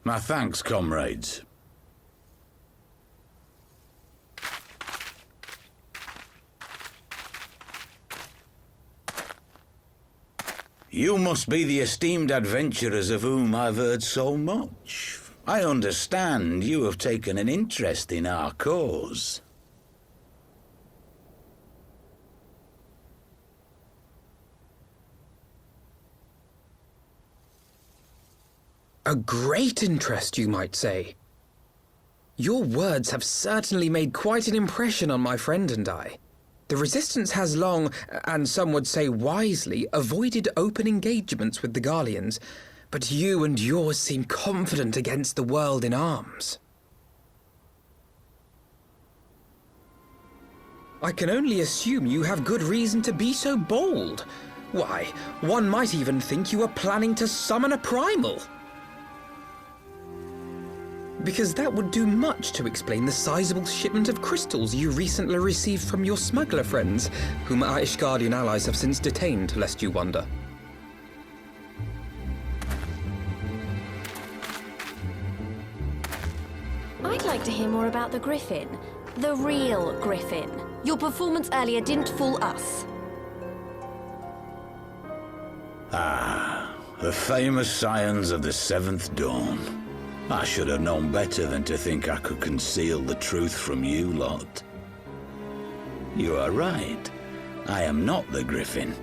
My thanks, comrades. You must be the esteemed adventurers of whom I've heard so much. I understand you have taken an interest in our cause. A great interest, you might say. Your words have certainly made quite an impression on my friend and I. The Resistance has long, and some would say wisely, avoided open engagements with the Garleans, but you and yours seem confident against the world in arms. I can only assume you have good reason to be so bold. Why, one might even think you are planning to summon a primal. Because that would do much to explain the sizable shipment of crystals you recently received from your smuggler friends, whom our Ishgardian allies have since detained, lest you wonder. I'd like to hear more about the Griffin. The real Griffin. Your performance earlier didn't fool us. Ah, the famous scions of the Seventh Dawn. I should have known better than to think I could conceal the truth from you lot. You are right. I am not the Griffin,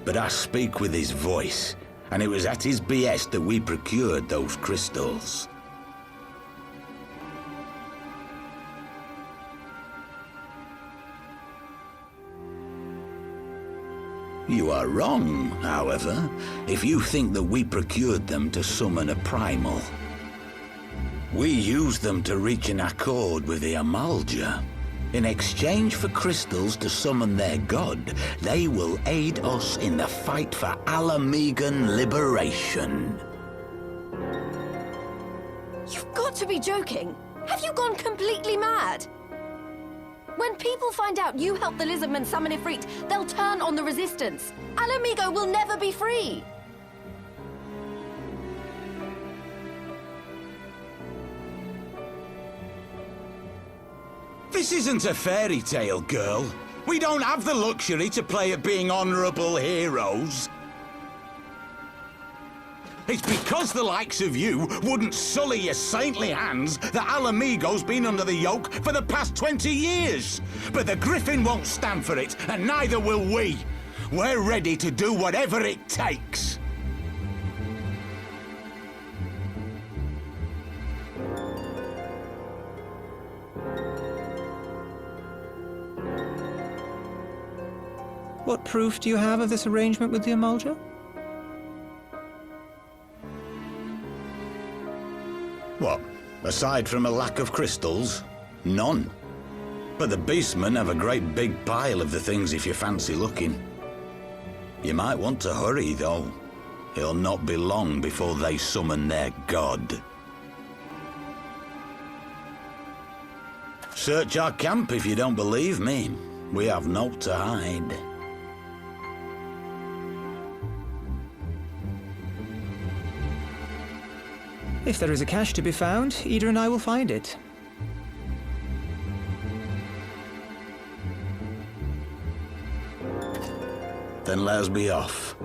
but I speak with his voice, and it was at his behest that we procured those crystals. You are wrong, however, if you think that we procured them to summon a primal. We used them to reach an accord with the Amalja. In exchange for crystals to summon their god, they will aid us in the fight for Alamegan liberation. You've got to be joking! Have you gone completely mad? When people find out you helped the Lizardmen summon Ifrit, they'll turn on the Resistance. Alamigo will never be free! This isn't a fairy tale, girl. We don't have the luxury to play at being honourable heroes. It's because the likes of you wouldn't sully your saintly hands that Alamigo's been under the yoke for the past 20 years. But the Griffin won't stand for it, and neither will we. We're ready to do whatever it takes. What proof do you have of this arrangement with the Amalja? What? Aside from a lack of crystals? None. But the beastmen have a great big pile of the things if you fancy looking. You might want to hurry, though. It'll not be long before they summon their god. Search our camp if you don't believe me. We have naught to hide. If there is a cache to be found, Ida and I will find it. Then let us be off.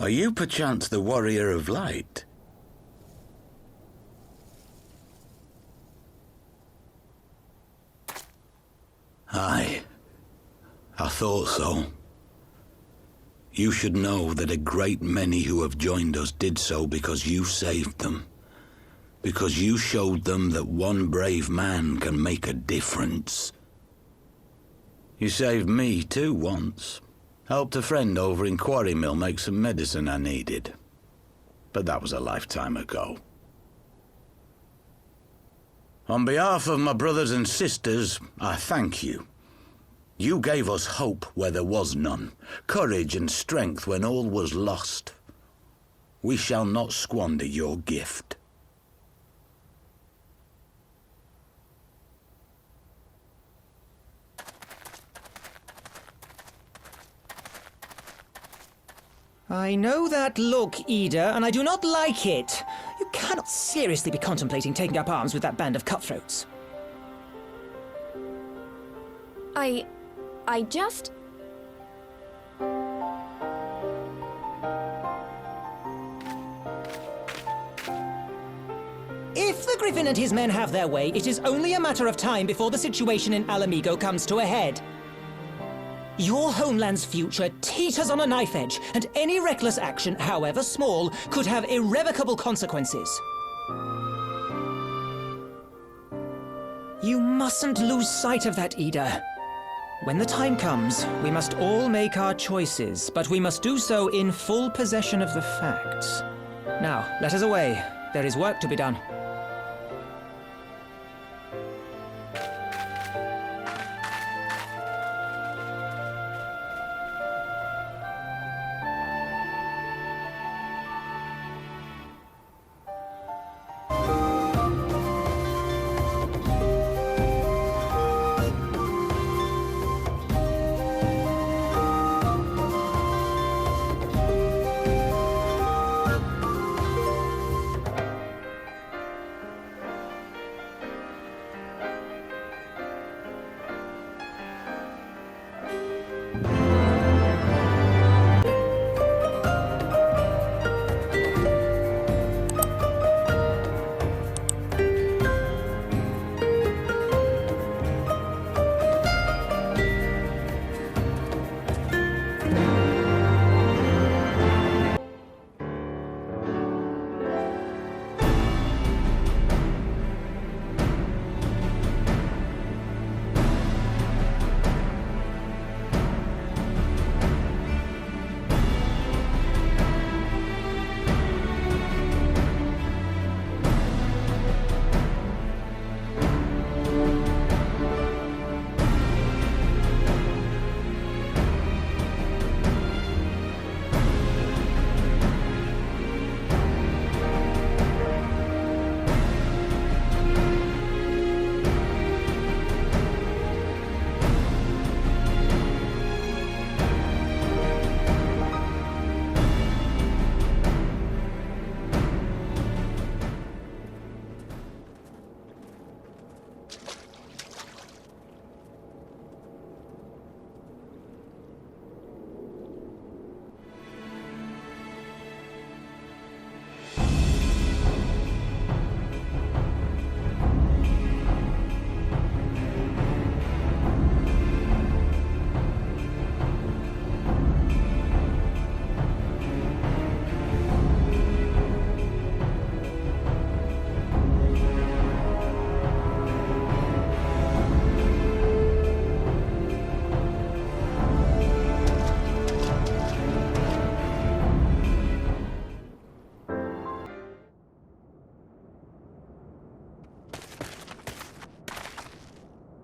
Are you perchance the Warrior of Light? Aye, I thought so. You should know that a great many who have joined us did so because you saved them. Because you showed them that one brave man can make a difference. You saved me too once. Helped a friend over in Quarry Mill make some medicine I needed. But that was a lifetime ago. On behalf of my brothers and sisters, I thank you. You gave us hope where there was none, courage and strength when all was lost. We shall not squander your gift. I know that look, Ida, and I do not like it. You cannot seriously be contemplating taking up arms with that band of cutthroats. I just... If the Griffin and his men have their way, it is only a matter of time before the situation in Alamigo comes to a head. Your homeland's future teeters on a knife edge, and any reckless action, however small, could have irrevocable consequences. You mustn't lose sight of that, Ida. When the time comes, we must all make our choices, but we must do so in full possession of the facts. Now, let us away. There is work to be done.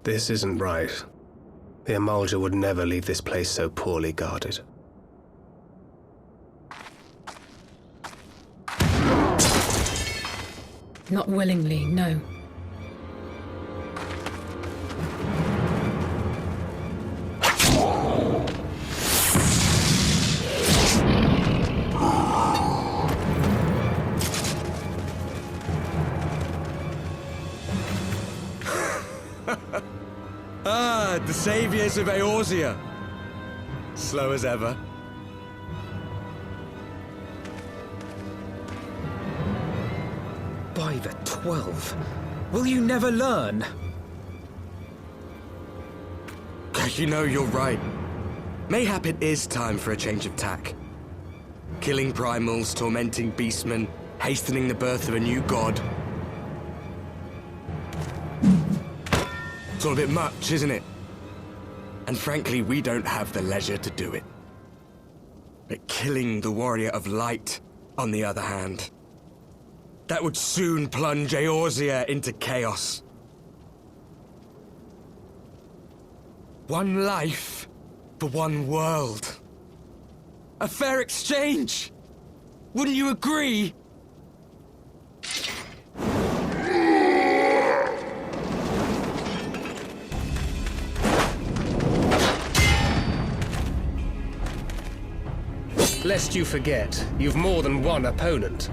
This isn't right. The Amalja would never leave this place so poorly guarded. Not willingly, no. The saviors of Eorzea. Slow as ever. By the 12, will you never learn? You know, you're right. Mayhap it is time for a change of tack. Killing primals, tormenting beastmen, hastening the birth of a new god. It's all a bit much, isn't it? And frankly, we don't have the leisure to do it. But killing the warrior of light, on the other hand, that would soon plunge Eorzea into chaos. One life for one world. A fair exchange! Wouldn't you agree? Lest you forget, you've more than one opponent.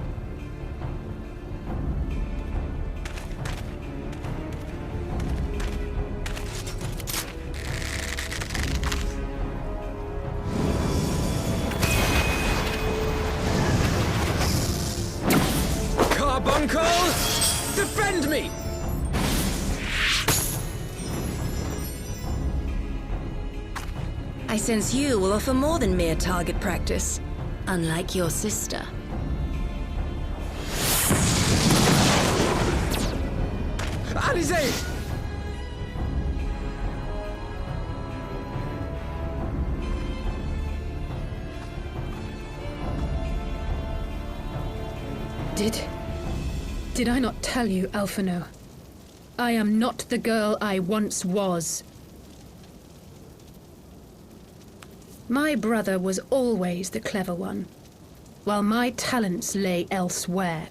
Carbuncle! Defend me! I sense you will offer more than mere target practice, unlike your sister. Alize! Did I not tell you, Alphino? I am not the girl I once was. My brother was always the clever one, while my talents lay elsewhere.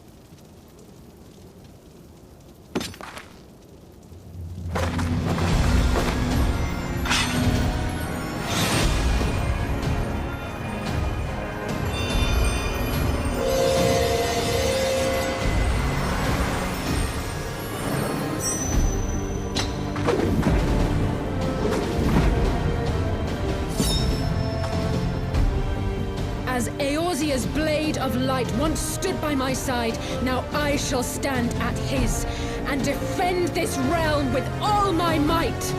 As Eorzea's blade of light once stood by my side, now I shall stand at his, and defend this realm with all my might!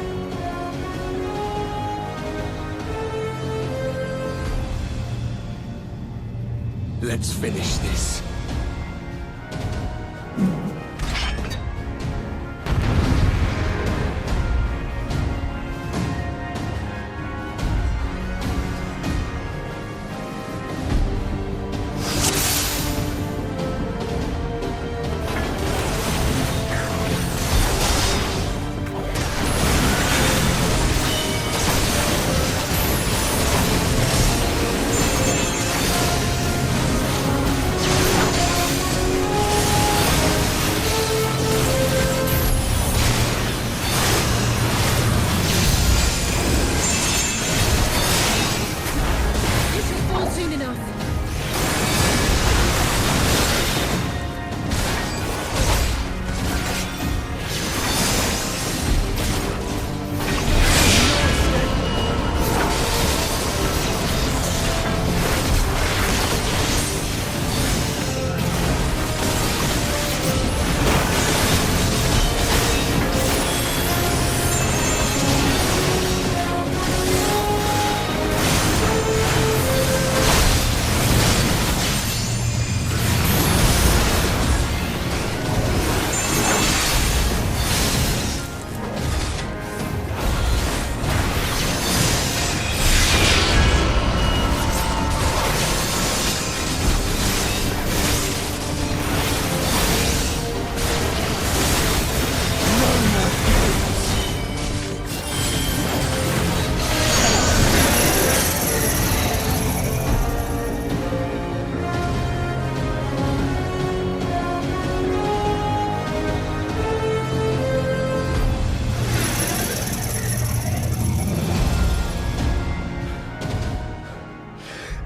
Let's finish this.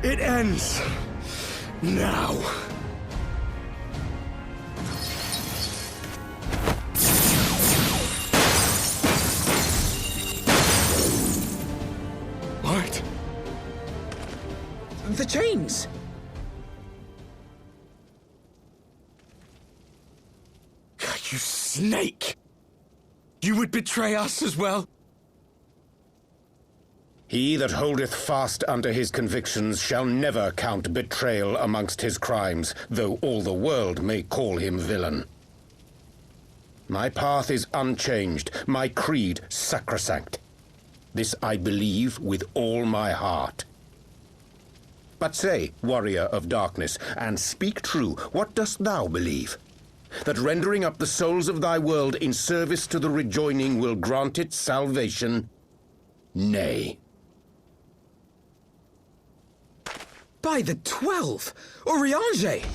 It ends now. What? The chains! You snake! You would betray us as well? He that holdeth fast unto his convictions shall never count betrayal amongst his crimes, though all the world may call him villain. My path is unchanged, my creed sacrosanct. This I believe with all my heart. But say, warrior of darkness, and speak true, what dost thou believe? That rendering up the souls of thy world in service to the rejoining will grant it salvation? Nay. By the 12! Oriange!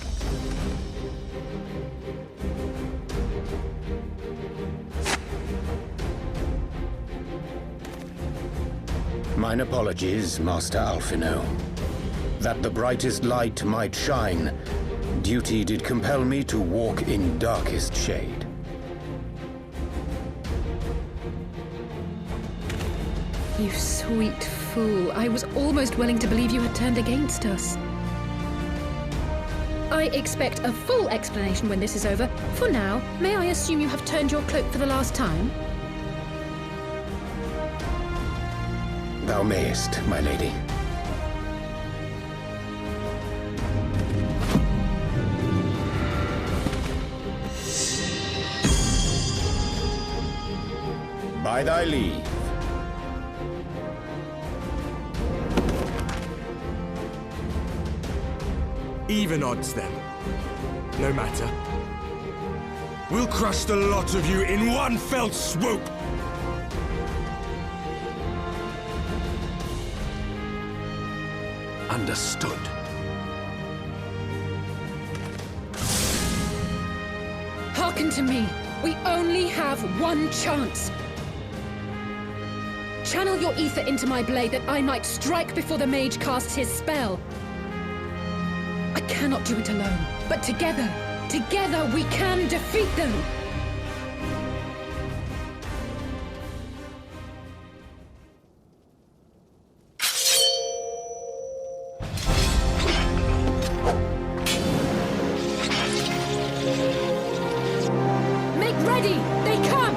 Mine apologies, Master Alphino. that the brightest light might shine, duty did compel me to walk in darkest shade. You sweet fool. I was almost willing to believe you had turned against us. I expect a full explanation when this is over. For now, may I assume you have turned your cloak for the last time? Thou mayest, my lady. By thy leave. Even odds, then. No matter. We'll crush the lot of you in one fell swoop! Understood. Hearken to me. We only have one chance. Channel your ether into my blade that I might strike before the mage casts his spell. I cannot do it alone, but together we can defeat them! Make ready! They come!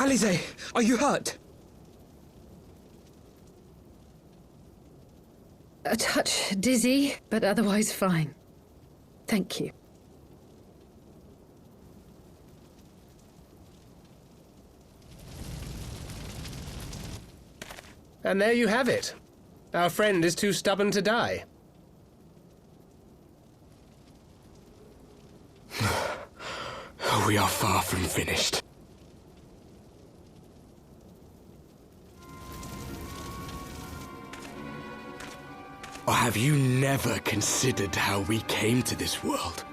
Alize, are you hurt? A touch dizzy, but otherwise fine. Thank you. And there you have it. Our friend is too stubborn to die. We are far from finished. Or have you never considered how we came to this world?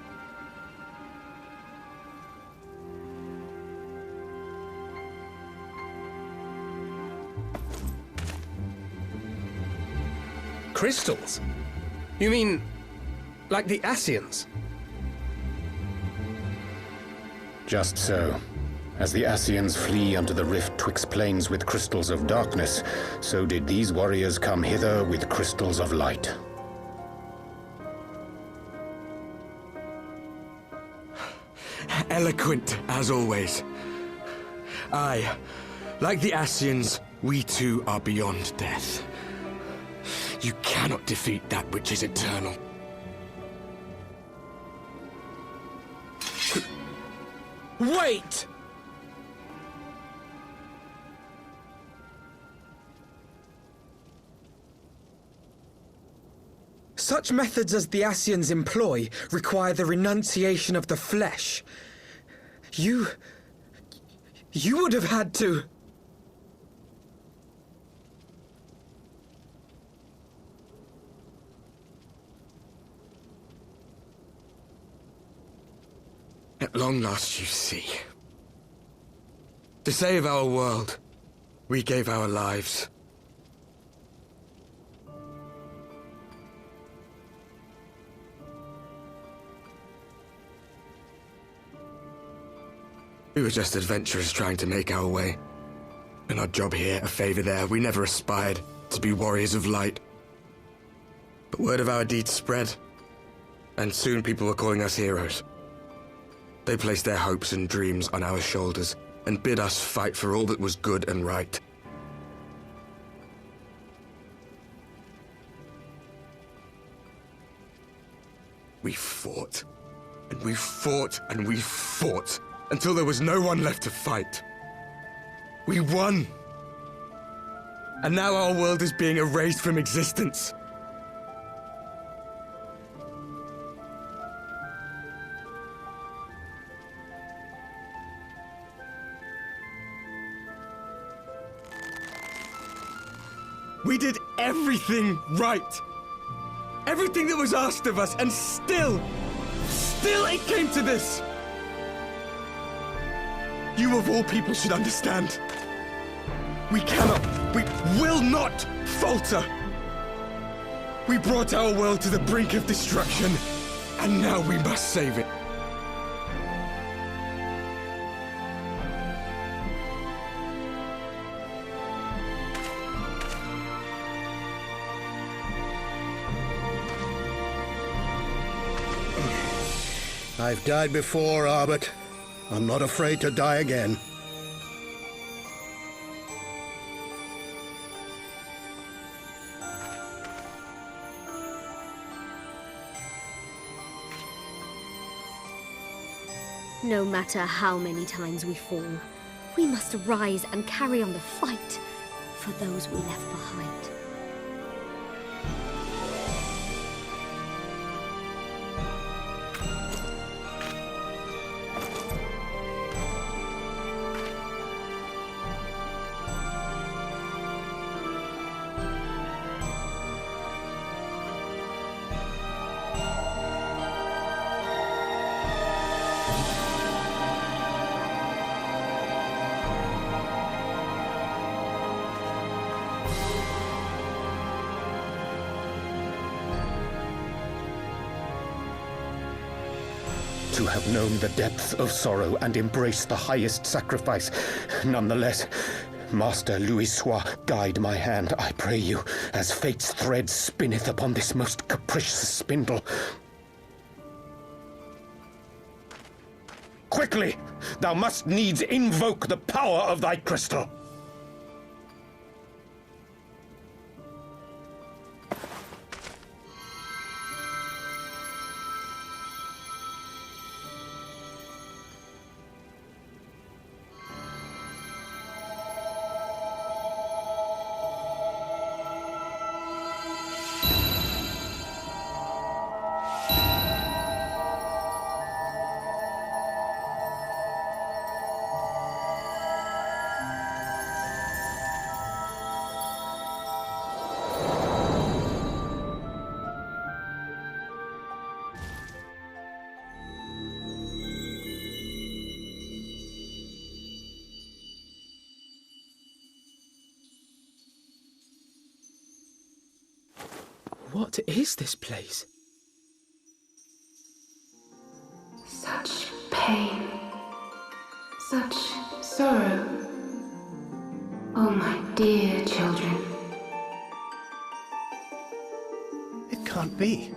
Crystals? You mean, like the Ascians? Just so. As the Ascians flee unto the rift twixt planes with crystals of darkness, so did these warriors come hither with crystals of light. Eloquent, as always. Aye, like the Ascians, we too are beyond death. You cannot defeat that which is eternal. Wait! Such methods as the Ascians employ require the renunciation of the flesh. You would have had to... At long last, you see. To save our world, we gave our lives. We were just adventurers trying to make our way. An odd job here, a favor there. We never aspired to be warriors of light. But word of our deeds spread, and soon people were calling us heroes. They placed their hopes and dreams on our shoulders and bid us fight for all that was good and right. We fought, and we fought, and we fought, until there was no one left to fight. We won! And now our world is being erased from existence. We did everything right. Everything that was asked of us, and still it came to this. You of all people should understand. We will not falter. We brought our world to the brink of destruction, and now we must save it. I've died before, Arbit. I'm not afraid to die again. No matter how many times we fall, we must arise and carry on the fight for those we left behind. To have known the depths of sorrow and embraced the highest sacrifice. Nonetheless, Master Louis-Sois, guide my hand, I pray you, as fate's thread spinneth upon this most capricious spindle. Quickly! Thou must needs invoke the power of thy crystal. What is this place? Such pain. Such sorrow. Oh, my dear children. It can't be.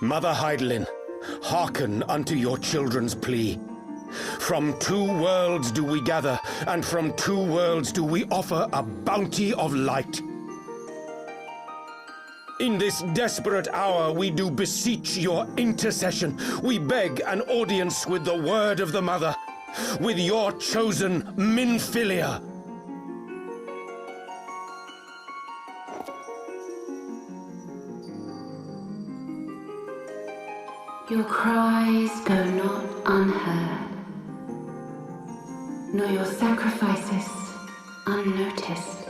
Mother Heidelin, hearken unto your children's plea. From two worlds do we gather, and from two worlds do we offer a bounty of light. In this desperate hour we do beseech your intercession. We beg an audience with the word of the Mother, with your chosen Minfilia. Your cries go not unheard, nor your sacrifices unnoticed.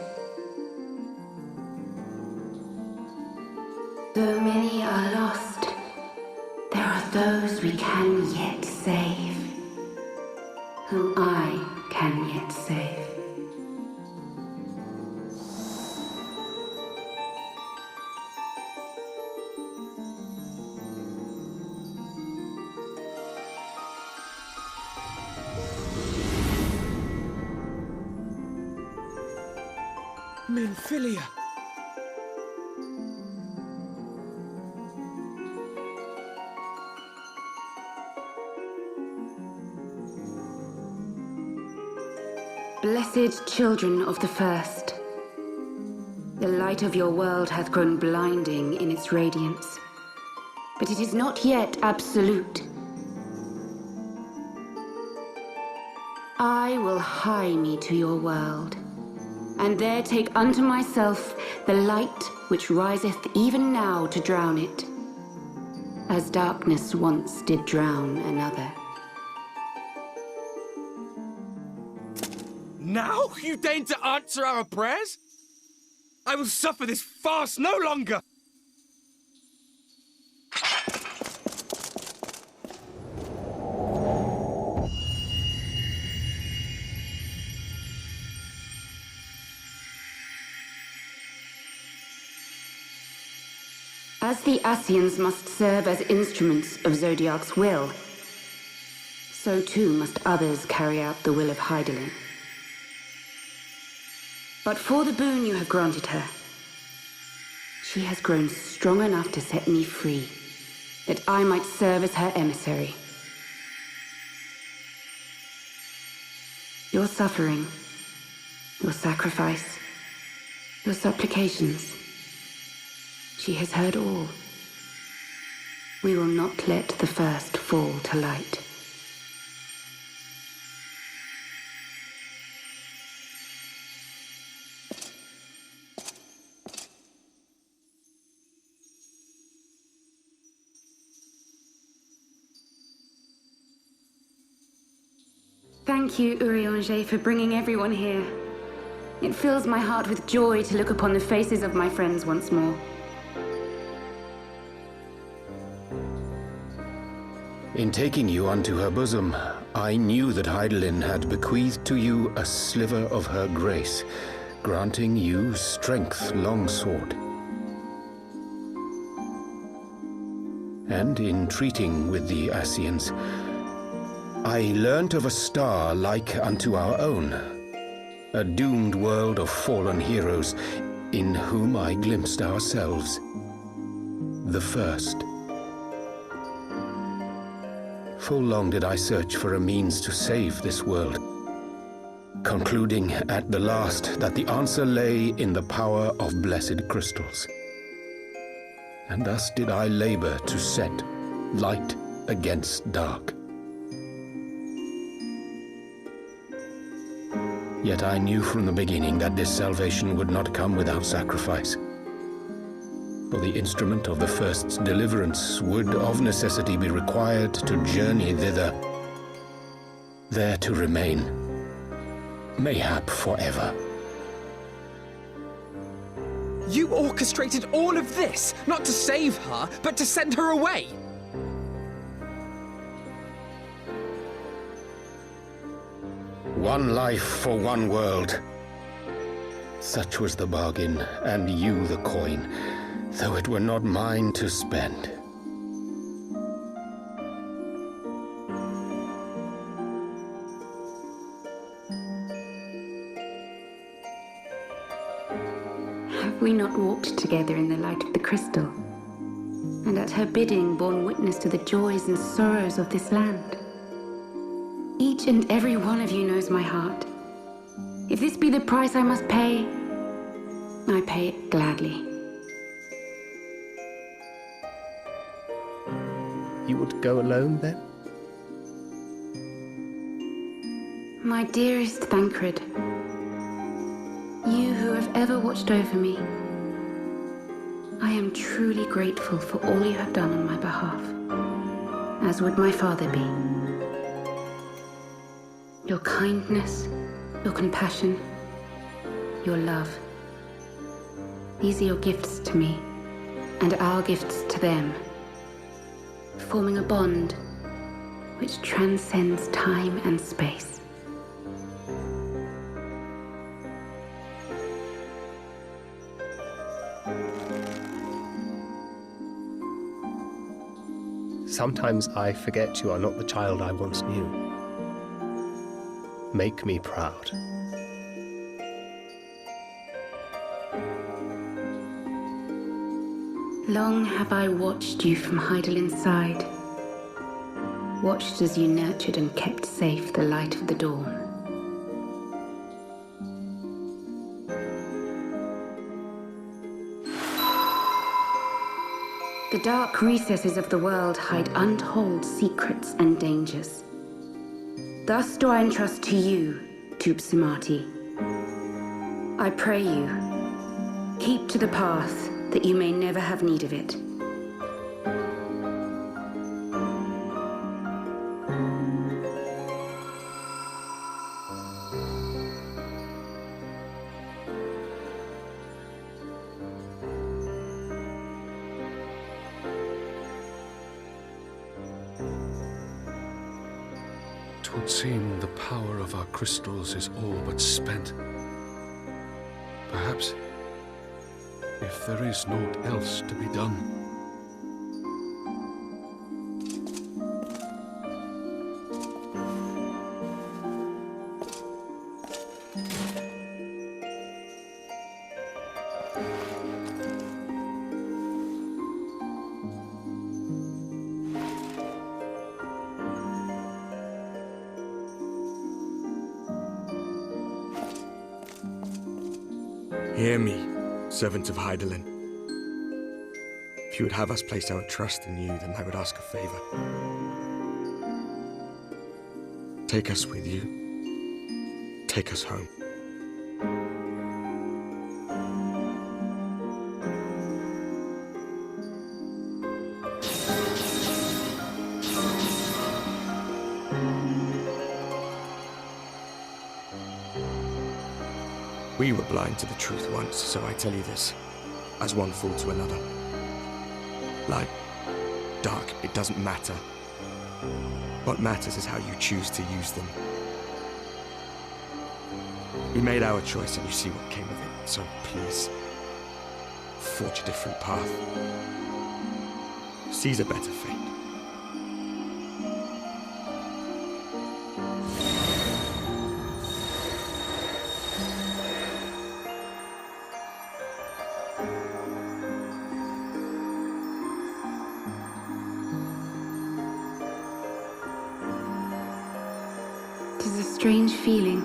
Though many are lost, there are those we can yet save, whom I can yet save. Minfilia! Blessed children of the First, the light of your world hath grown blinding in its radiance, but it is not yet absolute. I will hie me to your world, and there take unto myself the light which riseth even now to drown it, as darkness once did drown another. Now you deign to answer our prayers? I will suffer this farce no longer! As the Ascians must serve as instruments of Zodiark's will, so too must others carry out the will of Heidelin. But for the boon you have granted her, she has grown strong enough to set me free, that I might serve as her emissary. Your suffering, your sacrifice, your supplications, she has heard all. We will not let the first fall to light. Thank you, Urianger, for bringing everyone here. It fills my heart with joy to look upon the faces of my friends once more. In taking you unto her bosom, I knew that Heidelin had bequeathed to you a sliver of her grace, granting you strength longsword. And in treating with the Ascians, I learnt of a star like unto our own, a doomed world of fallen heroes in whom I glimpsed ourselves, the first. Full long did I search for a means to save this world, concluding at the last that the answer lay in the power of blessed crystals. And thus did I labor to set light against dark. Yet I knew from the beginning that this salvation would not come without sacrifice. For the instrument of the first's deliverance would of necessity be required to journey thither, there to remain, mayhap forever. You orchestrated all of this, not to save her, but to send her away! One life for one world. Such was the bargain, and you the coin, though it were not mine to spend. Have we not walked together in the light of the crystal, and at her bidding borne witness to the joys and sorrows of this land? Each and every one of you knows my heart. If this be the price I must pay, I pay it gladly. You would go alone, then? My dearest Thancred, you who have ever watched over me, I am truly grateful for all you have done on my behalf, as would my father be. Your kindness, your compassion, your love. These are your gifts to me, and our gifts to them, forming a bond which transcends time and space. Sometimes I forget you are not the child I once knew. Make me proud. Long have I watched you from Heidelin side, watched as you nurtured and kept safe the light of the dawn. The dark recesses of the world hide untold secrets and dangers. Thus do I entrust to you, Tupsimati. I pray you, keep to the path that you may never have need of it. Twould seem the power of our crystals is all but spent. Perhaps, if there is naught else to be done. Hear me, servants of Heidelin. If you would have us place our trust in you, then I would ask a favor. Take us with you. Take us home. We were blind to the truth once, so I tell you this, as one fool to another. Light, dark, it doesn't matter. What matters is how you choose to use them. We made our choice and you see what came of it, so please, forge a different path. Seize a better fate. It is a strange feeling.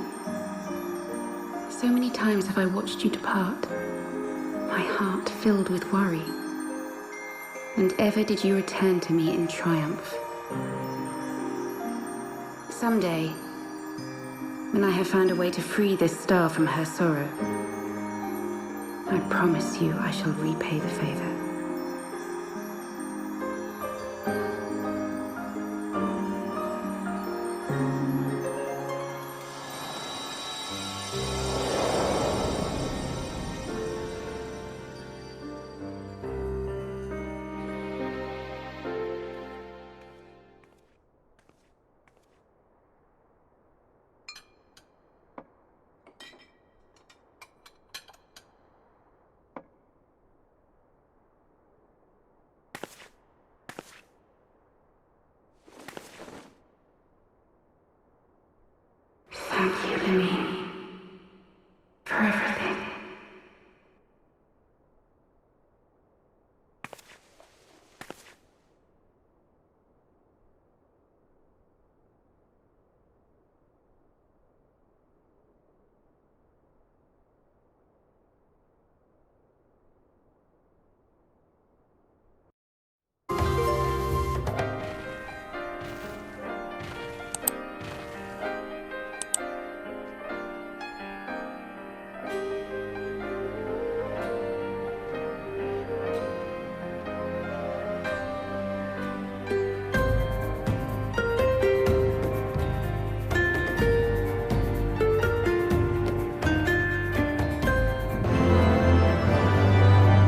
So many times have I watched you depart, my heart filled with worry. And ever did you return to me in triumph. Someday, when I have found a way to free this star from her sorrow, I promise you I shall repay the favor. Thank you, Lemmy.